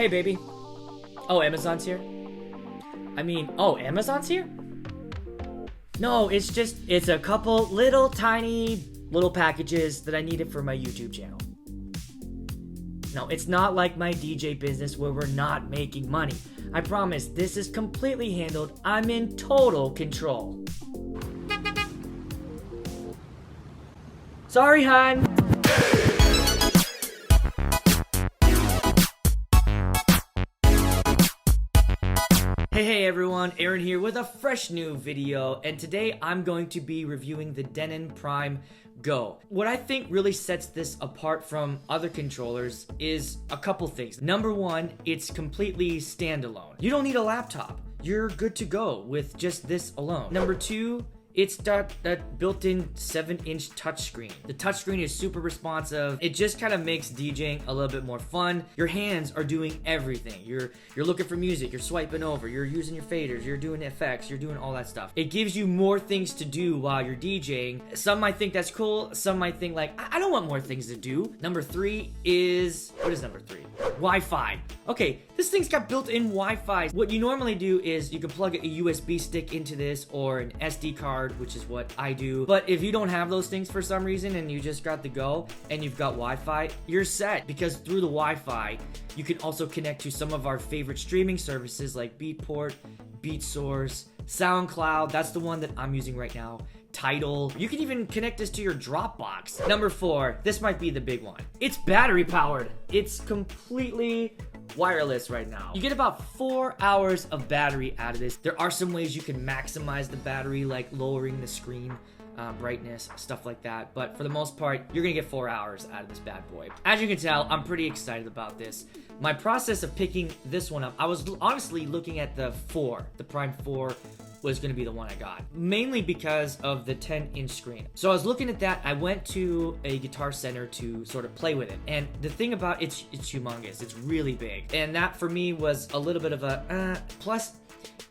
Hey, baby. Oh, Amazon's here? Oh, Amazon's here? No, it's a couple little tiny little packages that I needed for my YouTube channel. No, it's not like my DJ business where we're not making money. I promise, this is completely handled. I'm in total control. Sorry, hon. Hey everyone, Aaron here with a fresh new video, and today I'm going to be reviewing the Denon Prime Go. What I think really sets this apart from other controllers is a couple things. Number one, it's completely standalone. You don't need a laptop. You're good to go with just this alone. Number two, it's got that built-in 7-inch touchscreen. The touchscreen is super responsive. It just kind of makes DJing a little bit more fun. Your hands are doing everything. You're looking for music, you're swiping over, you're using your faders, you're doing effects, you're doing all that stuff. It gives you more things to do while you're DJing. Some might think that's cool, some might think like, I don't want more things to do. Number three is, what is number three? Wi-Fi. Okay, this thing's got built-in Wi-Fi. What you normally do is you can plug a USB stick into this or an SD card, which is what I do. But if you don't have those things for some reason and you just got the Go and you've got Wi-Fi, you're set, because through the Wi-Fi, you can also connect to some of our favorite streaming services like Beatport, BeatSource, SoundCloud, that's the one that I'm using right now, Tidal. You can even connect this to your Dropbox. Number four, this might be the big one. It's battery powered. It's completely wireless right now. You get about 4 hours of battery out of this. There are some ways you can maximize the battery, like lowering the screen brightness, stuff like that. But for the most part, you're gonna get 4 hours out of this bad boy. As you can tell, I'm pretty excited about this. My process of picking this one up, I was honestly looking at the Prime 4 was going to be the one I got, mainly because of the 10-inch screen. So I was looking at that. I went to a Guitar Center to sort of play with it, and the thing about it's humongous. It's really big, and that for me was a little bit of a plus.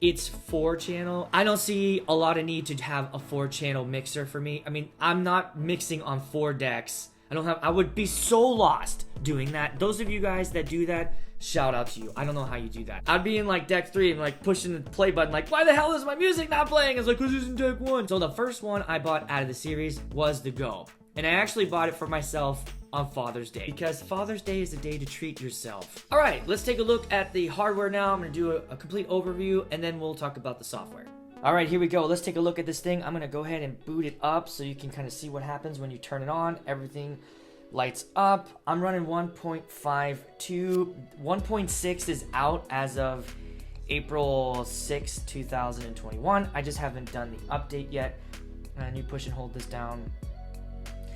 It's 4-channel. I don't see a lot of need to have a 4-channel mixer for me. I mean, I'm not mixing on 4 decks. I would be so lost doing that. Those of you guys that do that, shout out to you. I don't know how you do that. I'd be in like deck 3 and like pushing the play button like, why the hell is my music not playing? It's like, cause it's in deck 1. So the first one I bought out of the series was the Go. And I actually bought it for myself on Father's Day, because Father's Day is a day to treat yourself. All right, let's take a look at the hardware now. I'm gonna do a complete overview and then we'll talk about the software. All right, here we go. Let's take a look at this thing. I'm gonna go ahead and boot it up so you can kind of see what happens when you turn it on. Everything lights up. I'm running 1.52. 1.6 is out as of April 6, 2021. I just haven't done the update yet. And you push and hold this down.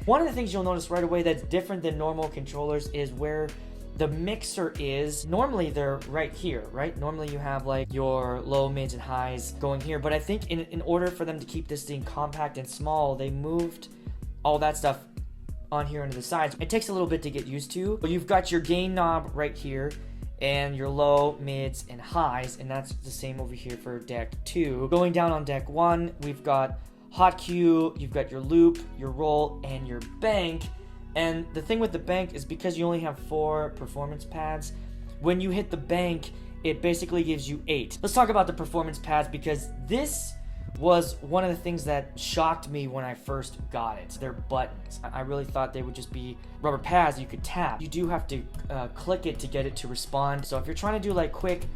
One of the things you'll notice right away that's different than normal controllers is where the mixer is. Normally they're right here, right? Normally you have like your low, mids, and highs going here, but I think in order for them to keep this thing compact and small, they moved all that stuff on here into the sides. It takes a little bit to get used to, but you've got your gain knob right here and your low, mids, and highs, and that's the same over here for deck 2. Going down on deck 1, we've got hot cue, you've got your loop, your roll, and your bank. And the thing with the bank is because you only have 4 performance pads, when you hit the bank, it basically gives you 8. Let's talk about the performance pads, because this was one of the things that shocked me when I first got it. They're buttons. I really thought they would just be rubber pads you could tap. You do have to click it to get it to respond. So if you're trying to do like quick,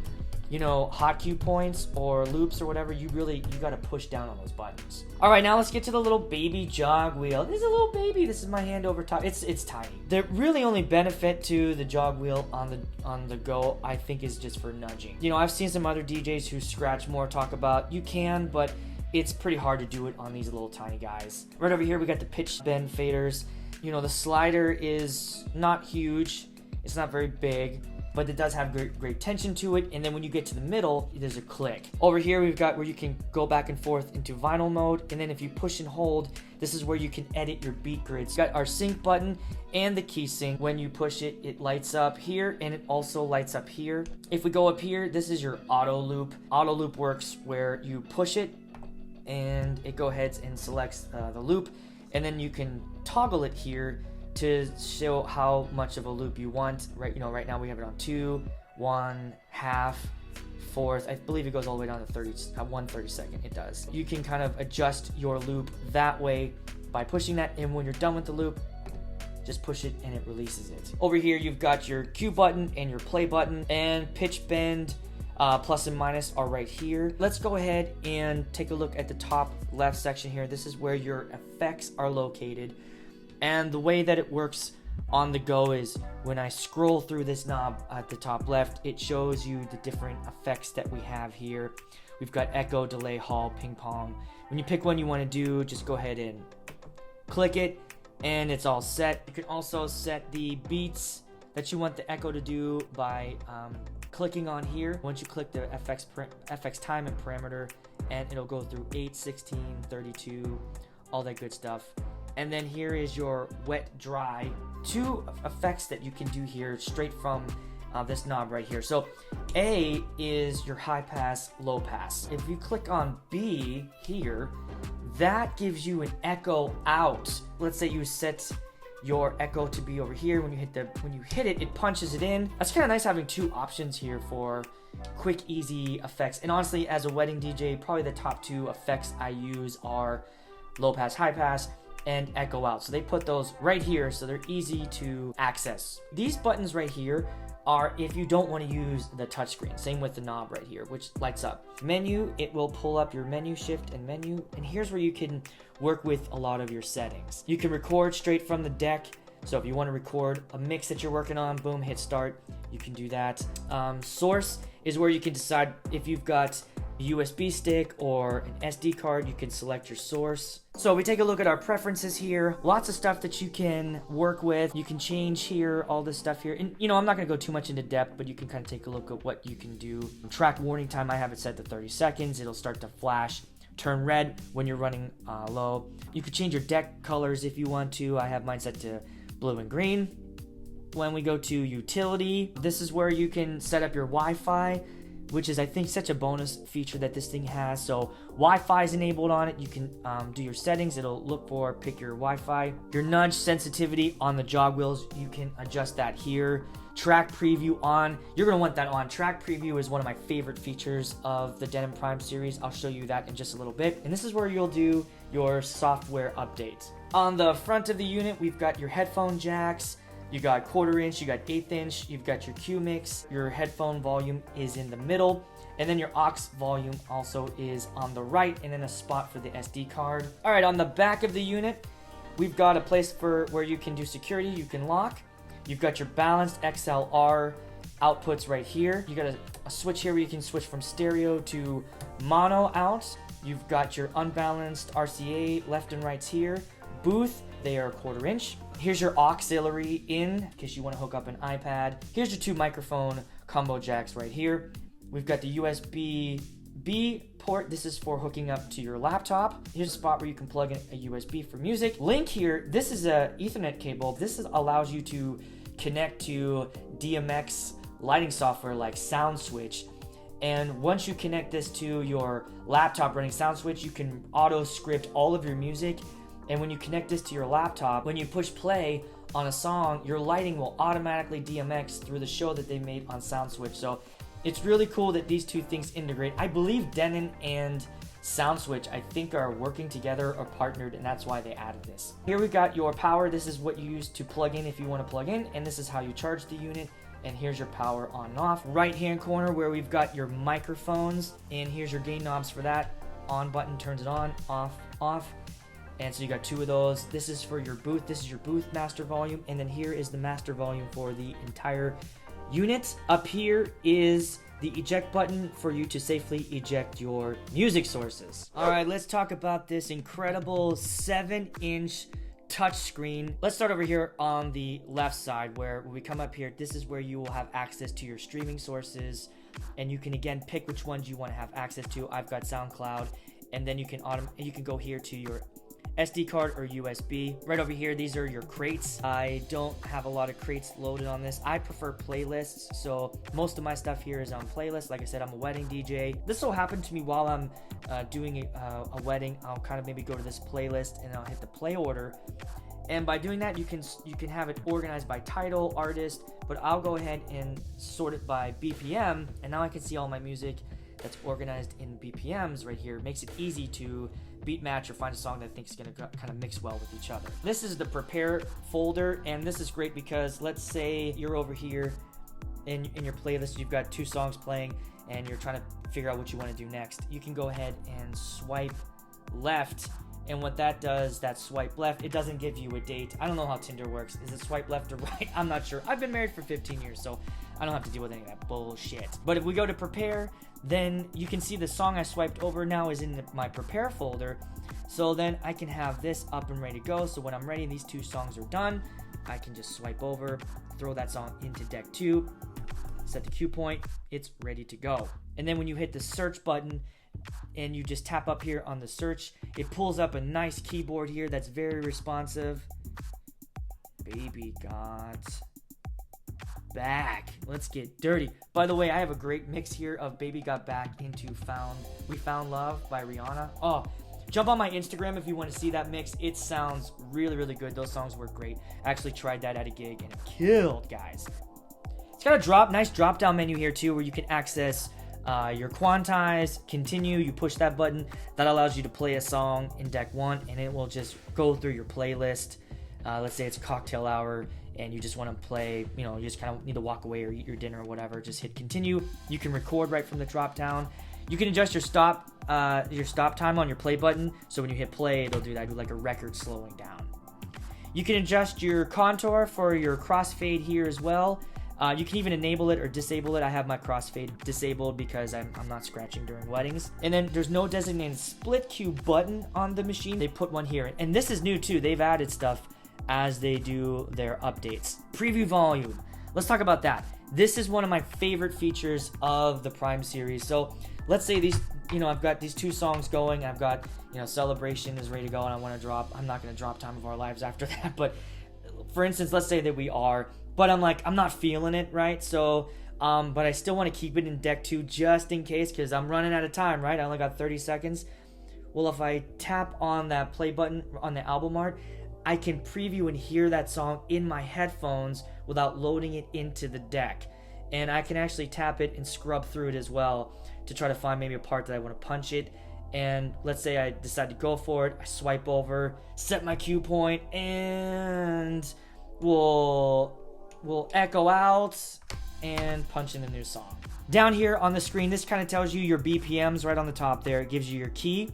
hot cue points or loops or whatever, you got to push down on those buttons. All right, now let's get to the little baby jog wheel. This is a little baby. This is my hand over top. It's tiny. The really only benefit to the jog wheel on the Go, I think, is just for nudging. I've seen some other DJs who scratch more talk about you can, but it's pretty hard to do it on these little tiny guys. Right over here, we got the pitch bend faders. The slider is not huge. It's not very big, but it does have great tension to it. And then when you get to the middle, there's a click. Over here, we've got where you can go back and forth into vinyl mode. And then if you push and hold, this is where you can edit your beat grids. We've got our sync button and the key sync. When you push it, it lights up here, and it also lights up here. If we go up here, this is your auto loop. Auto loop works where you push it, and it go ahead and selects the loop, and then you can toggle it here to show how much of a loop you want. Right now we have it on 2, 1/2, 4th. I believe it goes all the way down to 1/32. It does. You can kind of adjust your loop that way by pushing that, and when you're done with the loop, just push it and it releases it. Over here, you've got your Q button and your play button, and pitch bend, plus and minus are right here. Let's go ahead and take a look at the top left section here. This is where your effects are located. And the way that it works on the go is when I scroll through this knob at the top left, it shows you the different effects that we have here. We've got echo, delay, hall, ping pong. When you pick one you want to do, just go ahead and click it, and it's all set. You can also set the beats that you want the echo to do by clicking on here. Once you click the FX time and parameter, and it'll go through 8, 16, 32, all that good stuff. And then here is your wet, dry. 2 effects that you can do here straight from this knob right here. So A is your high pass, low pass. If you click on B here, that gives you an echo out. Let's say you set your echo to be over here. When you hit it, it punches it in. That's kind of nice having 2 options here for quick, easy effects. And honestly, as a wedding DJ, probably the top 2 effects I use are low pass, high pass, and echo out. So they put those right here so they're easy to access. These buttons right here are if you don't want to use the touchscreen. Same with the knob right here, which lights up. Menu, it will pull up your menu, shift and menu, and here's where you can work with a lot of your settings. You can record straight from the deck. So if you want to record a mix that you're working on, boom, hit start, you can do that. Source is where you can decide if you've got a USB stick or an SD card, you can select your source. So we take a look at our preferences here. Lots of stuff that you can work with. You can change here, all this stuff here. And I'm not gonna go too much into depth, but you can kind of take a look at what you can do. Track warning time, I have it set to 30 seconds. It'll start to flash, turn red when you're running low. You could change your deck colors if you want to. I have mine set to blue and green. When we go to utility, this is where you can set up your Wi-Fi, which is, I think, such a bonus feature that this thing has. So Wi-Fi is enabled on it. You can do your settings. It'll look for, pick your Wi-Fi. Your nudge sensitivity on the jog wheels, you can adjust that here. Track preview on, you're gonna want that on. Track preview is one of my favorite features of the Denon Prime series. I'll show you that in just a little bit. And this is where you'll do your software updates. On the front of the unit, we've got your headphone jacks. You got 1/4 inch, you got 1/8 inch, you've got your Q mix, your headphone volume is in the middle, and then your aux volume also is on the right, and then a spot for the SD card. All right, on the back of the unit, we've got a place for where you can do security, you can lock. You've got your balanced XLR outputs right here. You got a switch here where you can switch from stereo to mono out. You've got your unbalanced RCA left and rights here. Booth, they are 1/4 inch. Here's your auxiliary in case you want to hook up an iPad. Here's your 2 microphone combo jacks right here. We've got the USB-B port. This is for hooking up to your laptop. Here's a spot where you can plug in a USB for music. Link here, this is a Ethernet cable. This allows you to connect to DMX lighting software like SoundSwitch. And once you connect this to your laptop running SoundSwitch, you can auto script all of your music. And when you connect this to your laptop, when you push play on a song, your lighting will automatically DMX through the show that they made on SoundSwitch. So it's really cool that these 2 things integrate. I believe Denon and SoundSwitch, I think, are working together or partnered, and that's why they added this. Here we got your power. This is what you use to plug in if you want to plug in, and this is how you charge the unit. And here's your power on and off. Right hand corner where we've got your microphones, and here's your gain knobs for that. On button turns it on, off, off. And so you got 2 of those. This is for your booth. This is your booth master volume. And then here is the master volume for the entire unit. Up here is the eject button for you to safely eject your music sources. All right, let's talk about this incredible 7-inch touchscreen. Let's start over here on the left side where when we come up here, this is where you will have access to your streaming sources. And you can, again, pick which ones you want to have access to. I've got SoundCloud. And then you can go here to your SD card or USB. Right over here, these are your crates. I don't have a lot of crates loaded on this. I prefer playlists, so most of my stuff here is on playlists. Like I said, I'm a wedding DJ. This will happen to me while I'm doing a wedding. I'll kind of maybe go to this playlist and I'll hit the play order, And by doing that, you can have it organized by title, artist, but I'll go ahead and sort it by BPM, and now I can see all my music that's organized in BPMs right here. It makes it easy to beat match or find a song that I think is going to kind of mix well with each other. This is the prepare folder, and this is great because let's say you're over here in your playlist, you've got 2 songs playing, and you're trying to figure out what you want to do next. You can go ahead and swipe left, and what that does, that swipe left, it doesn't give you a date. I don't know how Tinder works. Is it swipe left or right? I'm not sure. I've been married for 15 years, so I don't have to deal with any of that bullshit. But if we go to prepare, then you can see the song I swiped over now is in my prepare folder. So then I can have this up and ready to go. So when I'm ready, these 2 songs are done, I can just swipe over, throw that song into deck 2, set the cue point, it's ready to go. And then when you hit the search button and you just tap up here on the search, it pulls up a nice keyboard here that's very responsive. Baby got back. Let's get dirty. By the way, I have a great mix here of Baby Got Back into We Found Love by Rihanna. Oh, jump on my Instagram if you want to see that mix. It sounds really, really good. Those songs work great. I actually tried that at a gig and it killed, guys. It's got a nice drop down menu here too, where you can access your quantize, continue. You push that button, that allows you to play a song in deck 1, and it will just go through your playlist. Let's say it's cocktail hour and you just want to play, you just kind of need to walk away or eat your dinner or whatever. Just hit continue. You can record right from the drop down. You can adjust your stop time on your play button, so when you hit play, it'll do that, like a record slowing down. You can adjust your contour for your crossfade here as well. You can even enable it or disable it. I have my crossfade disabled because I'm not scratching during weddings. And then there's no designated split cue button on the machine. They put one here. And this is new too. They've added stuff as they do their updates. Preview volume. Let's talk about that. This is one of my favorite features of the Prime series. So let's say these, I've got these 2 songs going. I've got, Celebration is ready to go and I want to drop. I'm not going to drop Time of Our Lives after that. But for instance, let's say that we are. But I'm not feeling it, right? So, but I still want to keep it in deck 2 just in case, because I'm running out of time, right? I only got 30 seconds. Well, if I tap on that play button on the album art, I can preview and hear that song in my headphones without loading it into the deck. And I can actually tap it and scrub through it as well to try to find maybe a part that I want to punch it. And let's say I decide to go for it. I swipe over, set my cue point, and we'll echo out and punch in the new song. Down here on the screen, this kind of tells you your BPMs right on the top there. It gives you your key,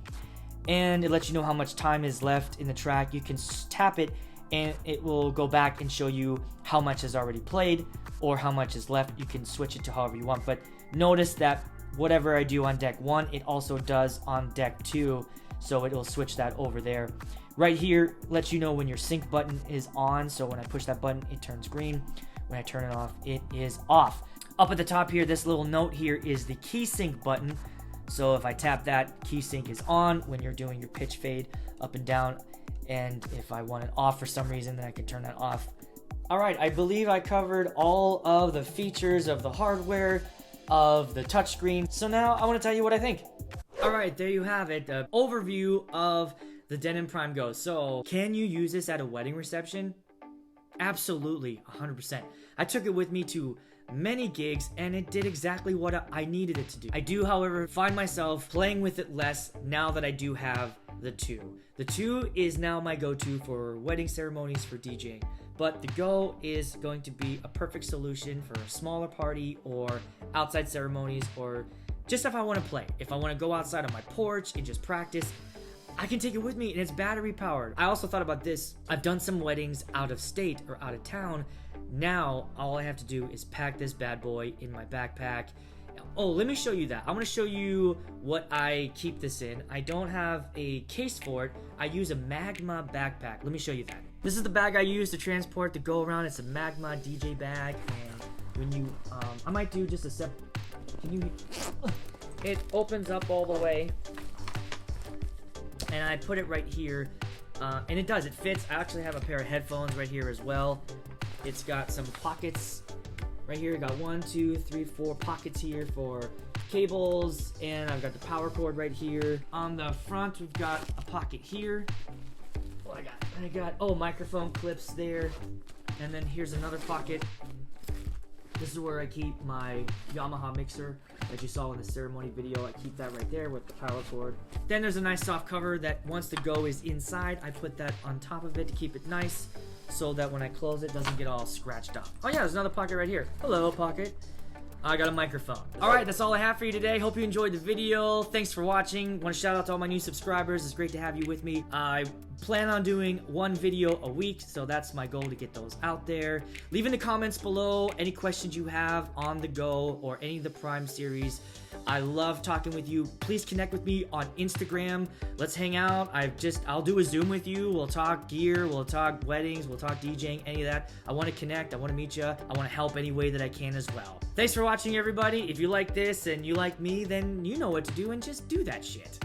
and it lets you know how much time is left in the track. You can tap it, and it will go back and show you how much is already played or how much is left. You can switch it to however you want, but notice that whatever I do on deck 1, it also does on deck 2, so it will switch that over there. Right here lets you know when your sync button is on, so when I push that button, it turns green. When I turn it off, it is off. Up at the top here, this little note here is the key sync button. So if I tap that, key sync is on when you're doing your pitch fade up and down. And if I want it off for some reason, then I can turn that off. All right, I believe I covered all of the features of the hardware, of the touchscreen. So now I want to tell you what I think. All right, there you have it. The overview of the Denon Prime Go. So, can you use this at a wedding reception? Absolutely, 100%. I took it with me to many gigs and it did exactly what I needed it to do. I do, however, find myself playing with it less now that I do have the 2. The 2 is now my go-to for wedding ceremonies, for DJing. But the Go is going to be a perfect solution for a smaller party or outside ceremonies, or just if I want to play. If I want to go outside on my porch and just practice, I can take it with me, and it's battery powered. I also thought about this. I've done some weddings out of state or out of town. Now, all I have to do is pack this bad boy in my backpack. Oh, let me show you that. I want to show you what I keep this in. I don't have a case for it. I use a Magma backpack. Let me show you that. This is the bag I use to transport the Go around. It's a Magma DJ bag, and when you, I might do just a it opens up all the way. And I put it right here, and it does, it fits. I actually have a pair of headphones right here as well. It's got some pockets right here. I got 1, 2, 3, 4 pockets here for cables, and I've got the power cord right here. On the front, we've got a pocket here. what I got? I got, oh, microphone clips there. And then here's another pocket. This is where I keep my Yamaha mixer that you saw in the ceremony video. I keep that right there with the power cord. Then there's a nice soft cover that once the Go is inside, I put that on top of it to keep it nice so that when I close it doesn't get all scratched up. Oh yeah, there's another pocket right here. Hello, pocket. I got a microphone. Alright, that's all I have for you today. Hope you enjoyed the video. Thanks for watching. Want to shout out to all my new subscribers. It's great to have you with me. I plan on doing one video a week, so that's my goal to get those out there. Leave in the comments below any questions you have on the Go or any of the Prime series. I love talking with you. Please connect with me on Instagram. Let's hang out. I'll do a Zoom with you. We'll talk gear, we'll talk weddings, we'll talk DJing, any of that. I want to connect, I want to meet you, I want to help any way that I can as well. Thanks for watching, everybody. If you like this and you like me, then you know what to do and just do that shit.